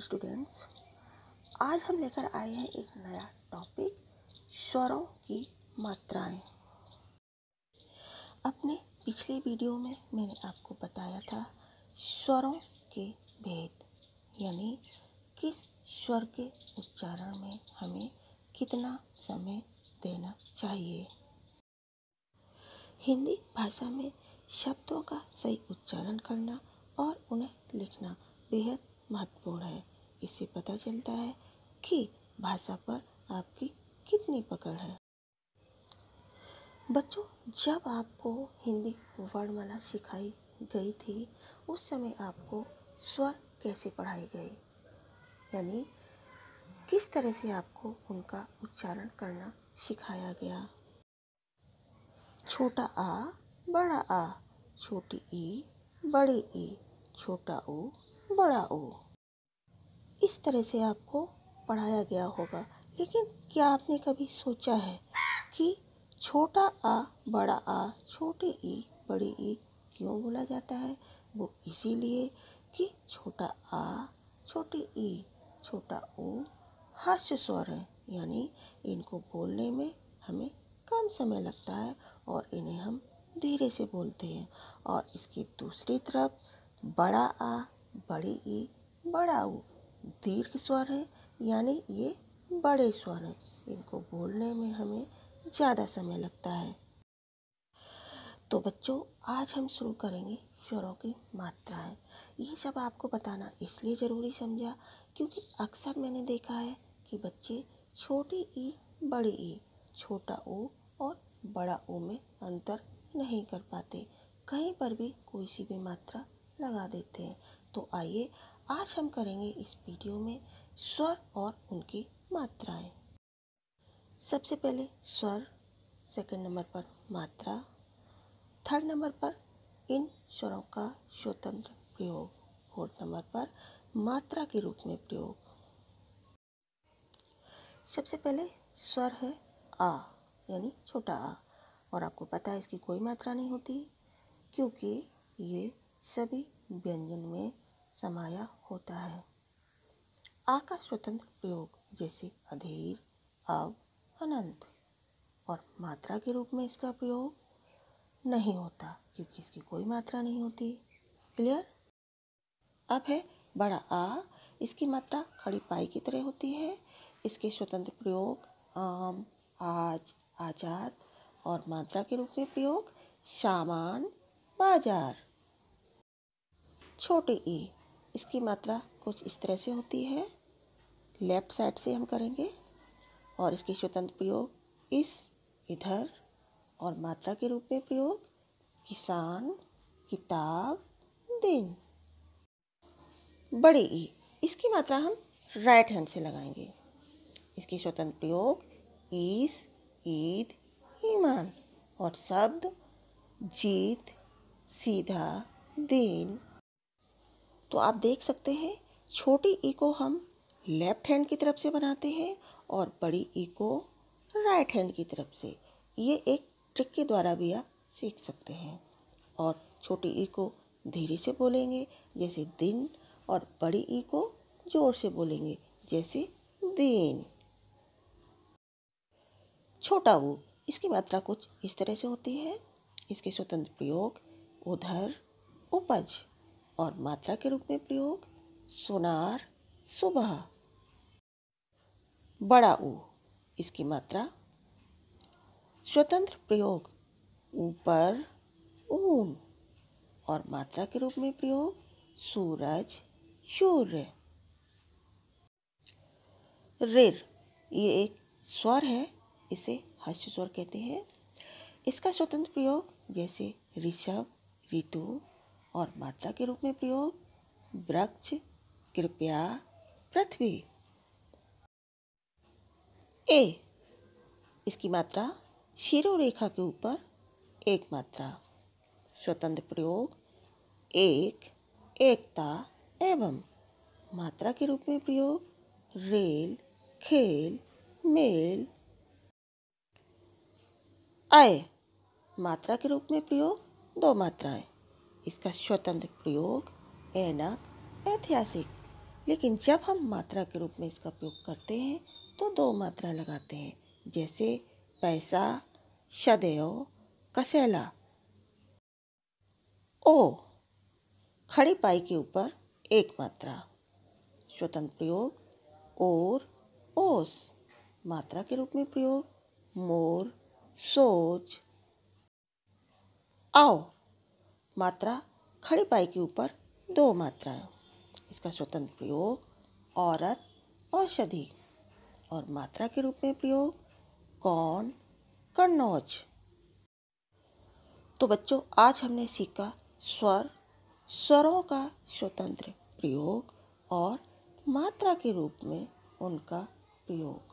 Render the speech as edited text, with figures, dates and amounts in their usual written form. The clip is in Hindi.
स्टूडेंट्स, आज हम लेकर आए हैं एक नया टॉपिक, स्वरों की मात्राएं। अपने पिछले वीडियो में मैंने आपको बताया था स्वरों के भेद, यानी किस स्वर के उच्चारण में हमें कितना समय देना चाहिए। हिंदी भाषा में शब्दों का सही उच्चारण करना और उन्हें लिखना बेहद महत्वपूर्ण है। इससे पता चलता है कि भाषा पर आपकी कितनी पकड़ है। बच्चों, जब आपको हिंदी वर्णमाला सिखाई गई थी, उस समय आपको स्वर कैसे पढ़ाए गए, यानी किस तरह से आपको उनका उच्चारण करना सिखाया गया। छोटा आ, बड़ा आ, छोटी ई, बड़ी ई, छोटा ऊ, बड़ा ऊ, इस तरह से आपको पढ़ाया गया होगा। लेकिन क्या आपने कभी सोचा है कि छोटा आ, बड़ा आ, छोटी ई, बड़ी ई क्यों बोला जाता है? वो इसीलिए कि छोटा आ, छोटी ई, छोटा ऊ हास्य स्वर है, यानी इनको बोलने में हमें कम समय लगता है और इन्हें हम धीरे से बोलते हैं। और इसकी दूसरी तरफ बड़ा आ, बड़ी ई, बड़ा ऊ दीर्घ स्वर है, यानी ये बड़े स्वर हैं। इनको बोलने में हमें ज़्यादा समय लगता है। तो बच्चों, आज हम शुरू करेंगे स्वरों की मात्राएं। ये सब आपको बताना इसलिए ज़रूरी समझा क्योंकि अक्सर मैंने देखा है कि बच्चे छोटी ई, बड़ी ई, छोटा ऊ और बड़ा ऊ में अंतर नहीं कर पाते, कहीं पर भी कोई सी भी मात्रा लगा देते हैं। तो आइए आज हम करेंगे इस वीडियो में स्वर और उनकी मात्राएं। सबसे पहले स्वर, सेकंड नंबर पर मात्रा, थर्ड नंबर पर इन स्वरों का स्वतंत्र प्रयोग, फोर्थ नंबर पर मात्रा के रूप में प्रयोग। सबसे पहले स्वर है आ, यानी छोटा आ, और आपको पता है इसकी कोई मात्रा नहीं होती क्योंकि ये सभी व्यंजन में समाया होता है। आ का स्वतंत्र प्रयोग जैसे अधीर, अब, अनंत, और मात्रा के रूप में इसका प्रयोग नहीं होता क्योंकि इसकी कोई मात्रा नहीं होती। क्लियर? अब है बड़ा आ, इसकी मात्रा खड़ी पाई की तरह होती है। इसके स्वतंत्र प्रयोग आम, आज, आजाद, और मात्रा के रूप में प्रयोग सामान, बाजार। छोटी ई, इसकी मात्रा कुछ इस तरह से होती है, लेफ्ट साइड से हम करेंगे, और इसकी स्वतंत्र प्रयोग इस, इधर, और मात्रा के रूप में प्रयोग किसान, किताब, दिन। बड़ी ई, इसकी मात्रा हम राइट हैंड से लगाएंगे। इसकी स्वतंत्र प्रयोग ईस, ईद, ईमान, और शब्द जीत, सीधा, दिन। तो आप देख सकते हैं छोटी ई को हम लेफ्ट हैंड की तरफ से बनाते हैं और बड़ी ई को राइट हैंड की तरफ से। ये एक ट्रिक के द्वारा भी आप सीख सकते हैं। और छोटी ई को धीरे से बोलेंगे जैसे दिन, और बड़ी ई को जोर से बोलेंगे जैसे दिन। छोटा ऊ, इसकी मात्रा कुछ इस तरह से होती है। इसके स्वतंत्र प्रयोग उधर, उपज, और मात्रा के रूप में प्रयोग सुनार, सुबह। बड़ा ऊ, इसकी मात्रा स्वतंत्र प्रयोग ऊपर, ऊन, और मात्रा के रूप में प्रयोग सूरज, सूर्य। रिर, ये एक स्वर है, इसे हास्य स्वर कहते हैं। इसका स्वतंत्र प्रयोग जैसे ऋषभ, ऋतु, और मात्रा के रूप में प्रयोग वृक्ष, कृपया, पृथ्वी। ए, इसकी मात्रा शिरोरेखा के ऊपर एक मात्रा, स्वतंत्र प्रयोग एक, एकता, एवं, मात्रा के रूप में प्रयोग रेल, खेल, मेल। आय, मात्रा के रूप में प्रयोग दो मात्राएं। इसका स्वतंत्र प्रयोग ऐनक, ऐतिहासिक, लेकिन जब हम मात्रा के रूप में इसका प्रयोग करते हैं तो दो मात्रा लगाते हैं, जैसे पैसा, सदैव, कसेला। ओ, खड़ी पाई के ऊपर एक मात्रा। स्वतंत्र प्रयोग और, ओस। मात्रा के रूप में प्रयोग मोर, सोच, आओ। मात्रा खड़ी पाई के ऊपर दो मात्राएं। इसका स्वतंत्र प्रयोग औरत, औषधि। और मात्रा के रूप में प्रयोग कौन, कन्नौज। तो बच्चों, आज हमने सीखा स्वर, स्वरों का स्वतंत्र प्रयोग और मात्रा के रूप में उनका प्रयोग।